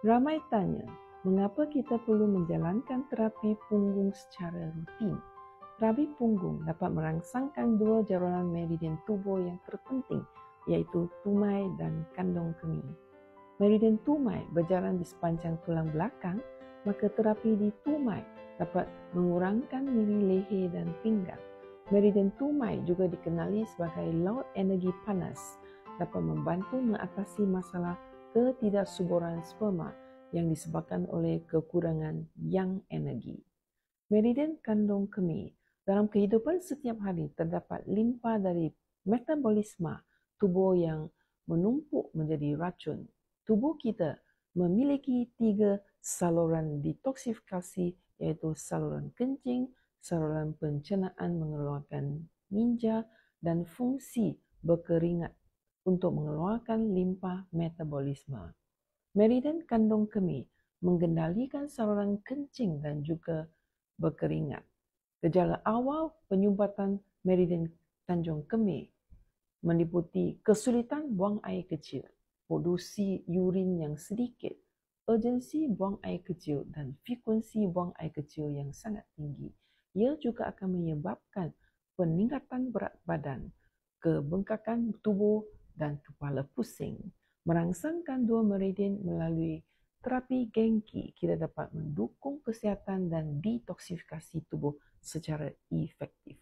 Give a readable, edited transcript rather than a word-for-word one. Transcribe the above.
Ramai tanya, mengapa kita perlu menjalankan terapi punggung secara rutin? Terapi punggung dapat merangsangkan dua jaringan meridian tubuh yang terpenting, iaitu tumai dan kandung kemih. Meridian tumai berjalan di sepanjang tulang belakang, maka terapi di tumai dapat mengurangkan nyeri leher dan pinggang. Meridian tumai juga dikenali sebagai laut energi panas, dapat membantu mengatasi masalah ketidaksuburan sperma yang disebabkan oleh kekurangan yang energi. Meridian kandung kemih. Dalam kehidupan setiap hari terdapat limpah dari metabolisme tubuh yang menumpuk menjadi racun. Tubuh kita memiliki 3 saluran detoksifikasi, iaitu saluran kencing, saluran pencernaan mengeluarkan minja, dan fungsi berkeringat untuk mengeluarkan limpah metabolisme. Meridian kandung kemih mengendalikan saluran kencing dan juga berkeringat. Gejala awal penyumbatan meridian kandung kemih meliputi kesulitan buang air kecil, produksi urin yang sedikit, urgensi buang air kecil dan frekuensi buang air kecil yang sangat tinggi. Ia juga akan menyebabkan peningkatan berat badan, kebengkakan tubuh dan kepala pusing. Merangsangkan dua meridian melalui terapi Genki, kita dapat mendukung kesihatan dan detoksifikasi tubuh secara efektif.